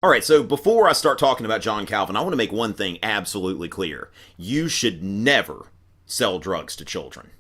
All right, so before I start talking about John Calvin, I want to make one thing absolutely clear. You should never sell drugs to children.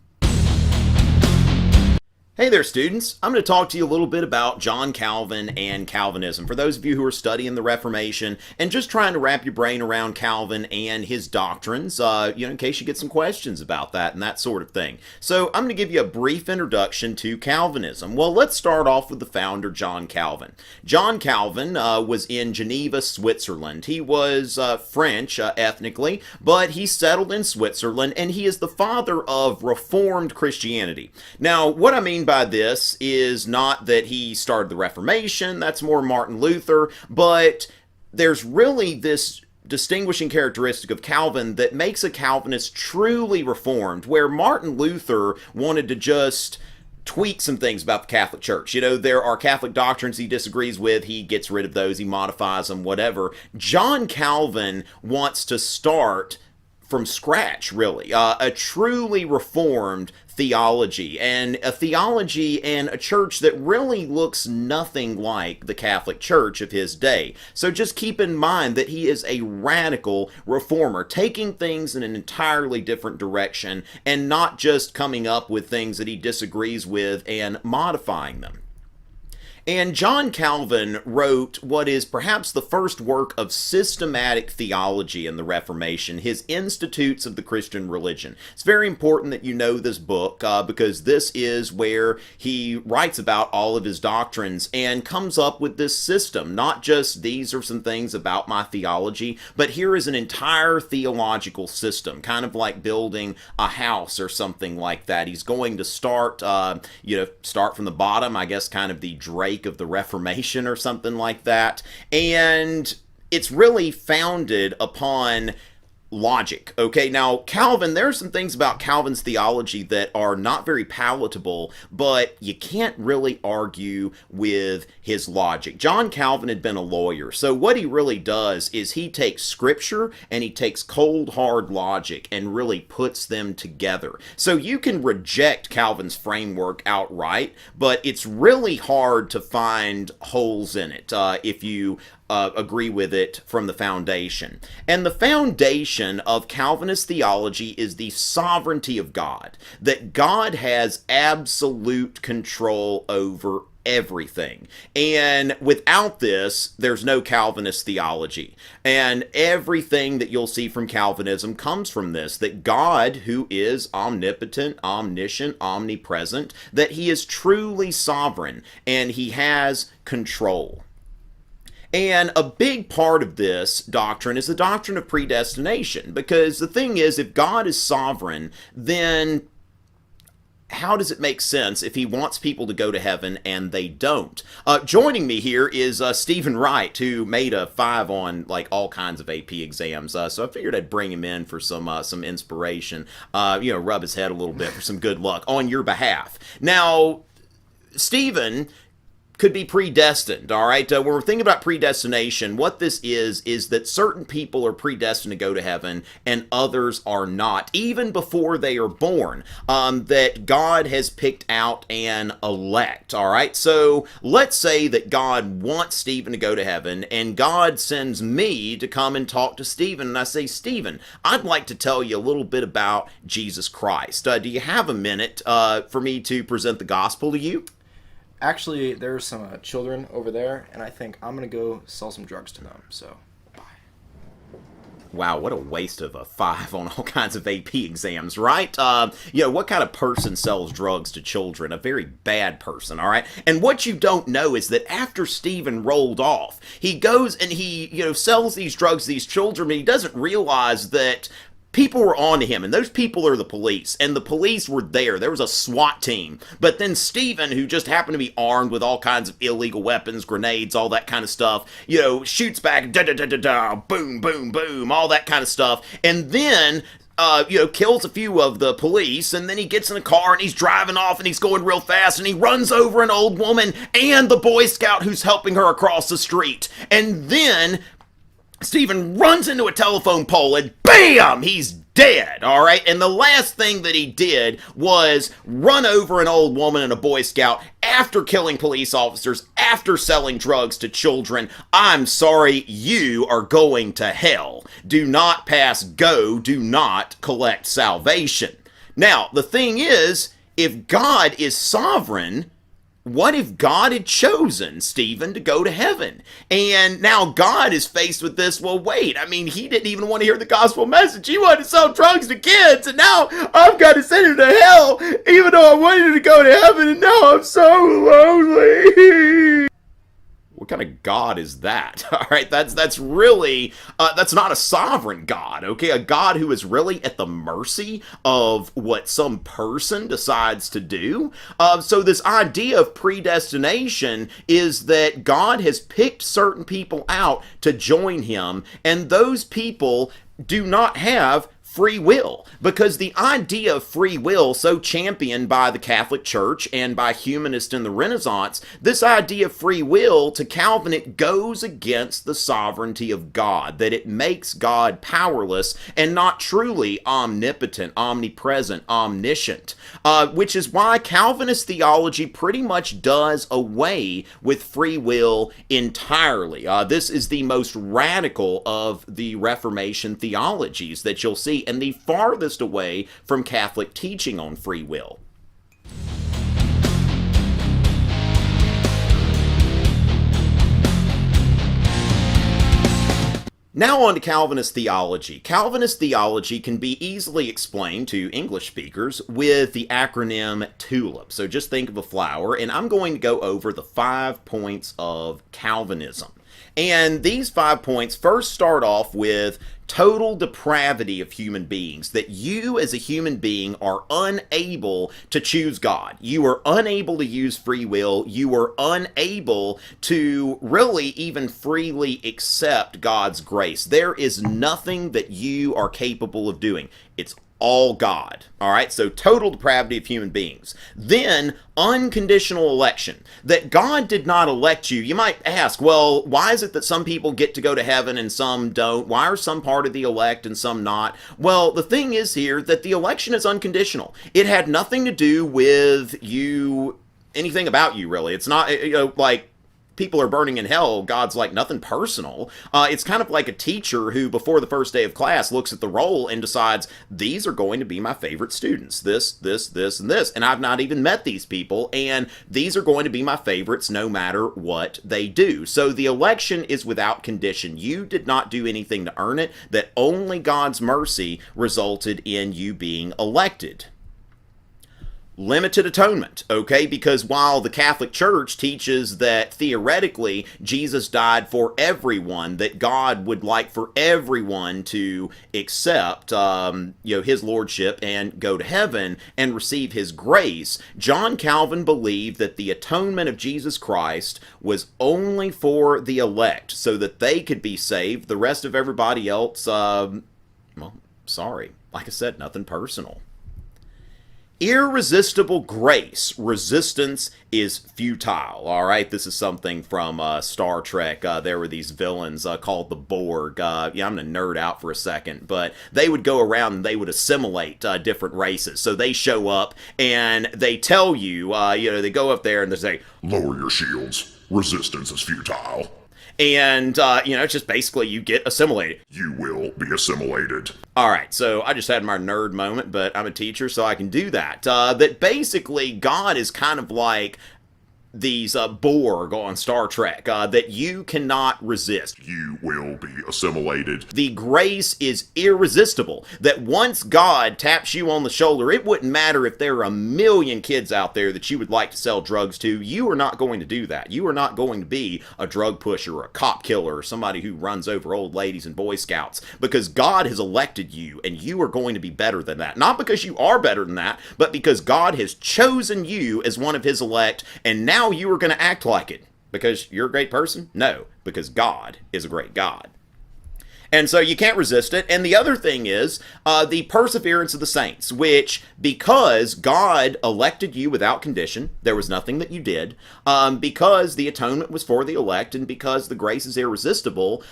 Hey there, students. I'm going to talk to you a little bit about John Calvin and Calvinism. For those of you who are studying the Reformation and just trying to wrap your brain around Calvin and his doctrines, in case you get some questions about that and that sort of thing. So I'm going to give you a brief introduction to Calvinism. Well, let's start off with the founder, John Calvin. John Calvin was in Geneva, Switzerland. He was French ethnically, but he settled in Switzerland, and he is the father of Reformed Christianity. Now, what I mean by this is not that he started the Reformation, that's more Martin Luther, but there's really this distinguishing characteristic of Calvin that makes a Calvinist truly Reformed, where Martin Luther wanted to just tweak some things about the Catholic Church. There are Catholic doctrines he disagrees with, he gets rid of those, he modifies them, whatever. John Calvin wants to start from scratch, really. A truly reformed theology, and a theology and a church that really looks nothing like the Catholic Church of his day. So just keep in mind that he is a radical reformer, taking things in an entirely different direction and not just coming up with things that he disagrees with and modifying them. And John Calvin wrote what is perhaps the first work of systematic theology in the Reformation, his Institutes of the Christian Religion. It's very important that you know this book because this is where he writes about all of his doctrines and comes up with this system. Not just these are some things about my theology, but here is an entire theological system, kind of like building a house or something like that. He's going to start from the bottom, I guess kind of the Drake of the Reformation or something like that. And it's really founded upon logic. Okay, now Calvin, there are some things about Calvin's theology that are not very palatable, but you can't really argue with his logic. John Calvin had been a lawyer, so what he really does is he takes scripture and he takes cold hard logic and really puts them together. So you can reject Calvin's framework outright, but it's really hard to find holes in it if you agree with it from the foundation. And the foundation of Calvinist theology is the sovereignty of God, that God has absolute control over everything. And without this, there's no Calvinist theology. And everything that you'll see from Calvinism comes from this, that God, who is omnipotent, omniscient, omnipresent, that he is truly sovereign and he has control. And a big part of this doctrine is the doctrine of predestination, because the thing is, if God is sovereign, then how does it make sense if he wants people to go to heaven and they don't? Joining me here is Stephen Wright, who made a 5 on like all kinds of AP exams. So I figured I'd bring him in for some inspiration, rub his head a little bit for some good luck on your behalf. Now, Stephen could be predestined, all right? When we're thinking about predestination, what this is that certain people are predestined to go to heaven and others are not, even before they are born, that God has picked out and elect, all right? So let's say that God wants Stephen to go to heaven, and God sends me to come and talk to Stephen, and I say, Stephen, I'd like to tell you a little bit about Jesus Christ. Do you have a minute for me to present the gospel to you? Actually, there's some children over there, and I think I'm going to go sell some drugs to them, so bye. Wow, what a waste of a 5 on all kinds of AP exams, right? What kind of person sells drugs to children? A very bad person, all right? And what you don't know is that after Stephen rolled off, he goes and he, sells these drugs to these children, but he doesn't realize that people were on to him, and those people are the police, and the police were there. There was a SWAT team. But then Stephen, who just happened to be armed with all kinds of illegal weapons, grenades, all that kind of stuff, shoots back, da-da-da-da-da, boom, boom, boom, all that kind of stuff, and then kills a few of the police, and then he gets in a car and he's driving off and he's going real fast and he runs over an old woman and the Boy Scout who's helping her across the street. And then Stephen runs into a telephone pole and bam, he's dead, all right? And the last thing that he did was run over an old woman and a Boy Scout after killing police officers, after selling drugs to children, I'm sorry, you are going to hell. Do not pass go, do not collect salvation. Now, the thing is, if God is sovereign, what if God had chosen Stephen to go to heaven? And now God is faced with this. Well, wait, I mean, he didn't even want to hear the gospel message. He wanted to sell drugs to kids, and now I've got to send him to hell, even though I wanted him to go to heaven, and now I'm so lonely. What kind of God is that? All right, that's really, that's not a sovereign God, okay? A God who is really at the mercy of what some person decides to do. So this idea of predestination is that God has picked certain people out to join him, and those people do not have free will, because the idea of free will, so championed by the Catholic Church and by humanists in the Renaissance, this idea of free will, to Calvin, it goes against the sovereignty of God, that it makes God powerless and not truly omnipotent, omnipresent, omniscient, which is why Calvinist theology pretty much does away with free will entirely. This is the most radical of the Reformation theologies that you'll see, and the farthest away from Catholic teaching on free will. Now on to Calvinist theology. Calvinist theology can be easily explained to English speakers with the acronym TULIP. So just think of a flower, and I'm going to go over the 5 points of Calvinism. And these 5 points first start off with total depravity of human beings, that you as a human being are unable to choose God. You are unable to use free will. You are unable to really even freely accept God's grace. There is nothing that you are capable of doing. It's all God. All right, so total depravity of human beings. Then unconditional election, that God did not elect you. You might ask, well, why is it that some people get to go to heaven and some don't? Why are some part of the elect and some not? Well, the thing is here that the election is unconditional. It had nothing to do with you, anything about you, really. It's not, like, people are burning in hell, God's like nothing personal. It's kind of like a teacher who, before the first day of class, looks at the roll and decides, these are going to be my favorite students. This, and this. And I've not even met these people, and these are going to be my favorites no matter what they do. So the election is without condition. You did not do anything to earn it, that only God's mercy resulted in you being elected. Limited atonement, okay? Because while the Catholic Church teaches that theoretically Jesus died for everyone, that God would like for everyone to accept, his lordship and go to heaven and receive his grace, John Calvin believed that the atonement of Jesus Christ was only for the elect, so that they could be saved. The rest of everybody else, sorry. Like I said, nothing personal. Irresistible grace. Resistance is futile. All right, this is something from Star Trek. There were these villains called the Borg. I'm going to nerd out for a second, but they would go around and they would assimilate different races. So they show up and they tell you, they go up there and they say, lower your shields. Resistance is futile. And, it's just basically you get assimilated. You will be assimilated. All right, so I just had my nerd moment, but I'm a teacher, so I can do that. That basically God is kind of like these Borg on Star Trek that you cannot resist. You will be assimilated. The grace is irresistible, that once God taps you on the shoulder, it wouldn't matter if there are a million kids out there that you would like to sell drugs to. You are not going to do that. You are not going to be a drug pusher or a cop killer or somebody who runs over old ladies and Boy Scouts, because God has elected you and you are going to be better than that. Not because you are better than that, but because God has chosen you as one of his elect, and now you are going to act like it. Because you're a great person? No, because God is a great God. And so you can't resist it. And the other thing is the perseverance of the saints, which, because God elected you without condition, there was nothing that you did, because the atonement was for the elect, and because the grace is irresistible,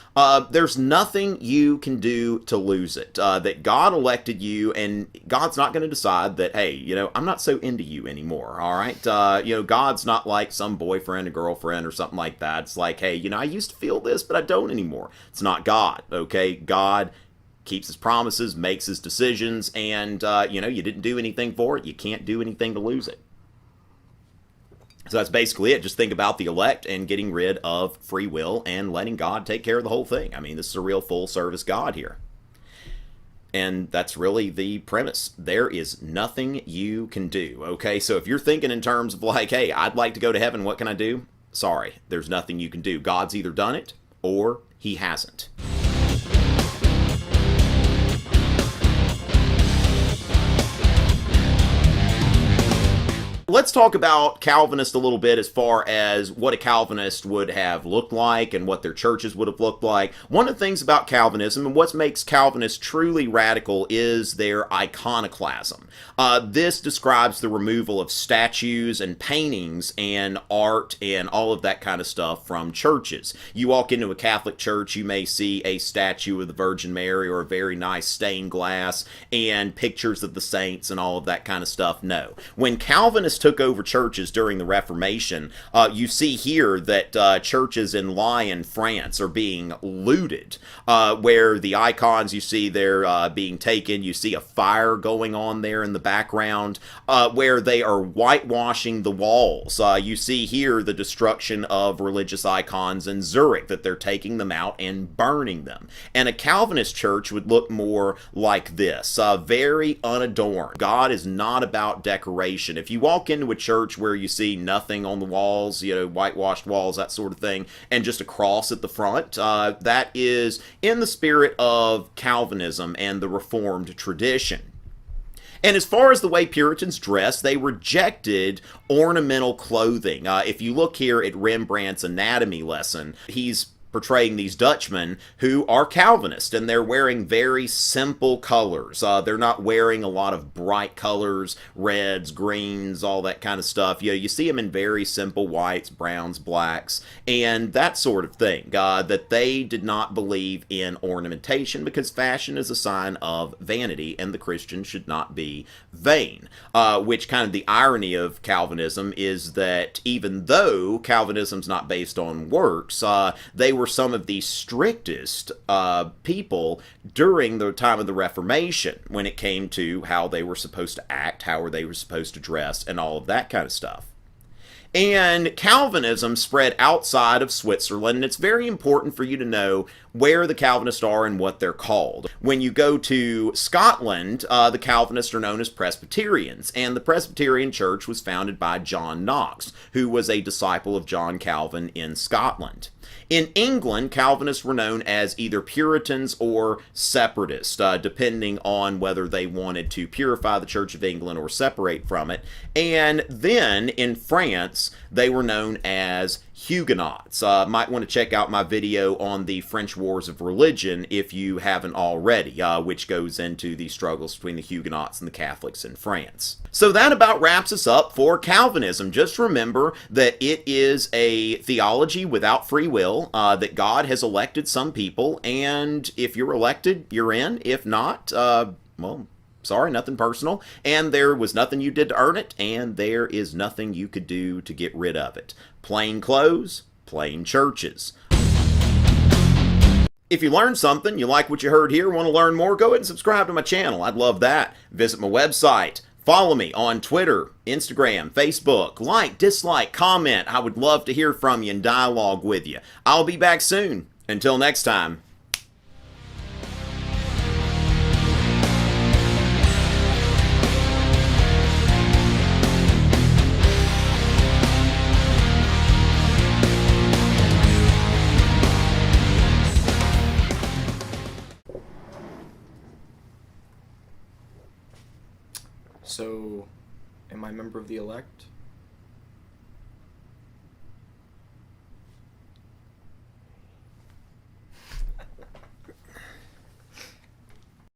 there's nothing you can do to lose it. That God elected you, and God's not going to decide that, hey, I'm not so into you anymore, all right? God's not like some boyfriend or girlfriend or something like that. It's like, hey, I used to feel this, but I don't anymore. It's not God, okay? God keeps his promises, makes his decisions, and, you didn't do anything for it. You can't do anything to lose it. So that's basically it. Just think about the elect and getting rid of free will and letting God take care of the whole thing. I mean, this is a real full-service God here. And that's really the premise. There is nothing you can do, okay? So if you're thinking in terms of like, hey, I'd like to go to heaven, what can I do? Sorry, there's nothing you can do. God's either done it or he hasn't. Let's talk about Calvinists a little bit as far as what a Calvinist would have looked like and what their churches would have looked like. One of the things about Calvinism and what makes Calvinists truly radical is their iconoclasm. This describes the removal of statues and paintings and art and all of that kind of stuff from churches. You walk into a Catholic church, you may see a statue of the Virgin Mary or a very nice stained glass and pictures of the saints and all of that kind of stuff. No. When Calvinists took over churches during the Reformation, you see here that churches in Lyon, France are being looted, where the icons you see they're being taken. You see a fire going on there in the background, where they are whitewashing the walls. You see here the destruction of religious icons in Zurich, that they're taking them out and burning them. And a Calvinist church would look more like this, very unadorned. God is not about decoration. If you walk into a church where you see nothing on the walls, whitewashed walls, that sort of thing, and just a cross at the front, that is in the spirit of Calvinism and the Reformed tradition. And as far as the way Puritans dressed, they rejected ornamental clothing. If you look here at Rembrandt's anatomy lesson, he's portraying these Dutchmen who are Calvinist, and they're wearing very simple colors. They're not wearing a lot of bright colors, reds, greens, all that kind of stuff. You see them in very simple whites, browns, blacks, and that sort of thing. That they did not believe in ornamentation because fashion is a sign of vanity, and the Christian should not be vain. Which kind of the irony of Calvinism is that even though Calvinism's not based on works, they were some of the strictest people during the time of the Reformation when it came to how they were supposed to act, how they were supposed to dress, and all of that kind of stuff. And Calvinism spread outside of Switzerland, and it's very important for you to know where the Calvinists are and what they're called. When you go to Scotland, the Calvinists are known as Presbyterians, and the Presbyterian Church was founded by John Knox, who was a disciple of John Calvin in Scotland. In England, Calvinists were known as either Puritans or Separatists, depending on whether they wanted to purify the Church of England or separate from it. And then in France, they were known as Huguenots. Might want to check out my video on the French Wars of Religion if you haven't already, which goes into the struggles between the Huguenots and the Catholics in France. So that about wraps us up for Calvinism. Just remember that it is a theology without free will, that God has elected some people, and if you're elected, you're in. If not, well, sorry, nothing personal, and there was nothing you did to earn it, and there is nothing you could do to get rid of it. Plain clothes, plain churches. If you learned something, you like what you heard here, want to learn more, go ahead and subscribe to my channel. I'd love that. Visit my website. Follow me on Twitter, Instagram, Facebook. Like, dislike, comment. I would love to hear from you and dialogue with you. I'll be back soon. Until next time. So, am I a member of the elect?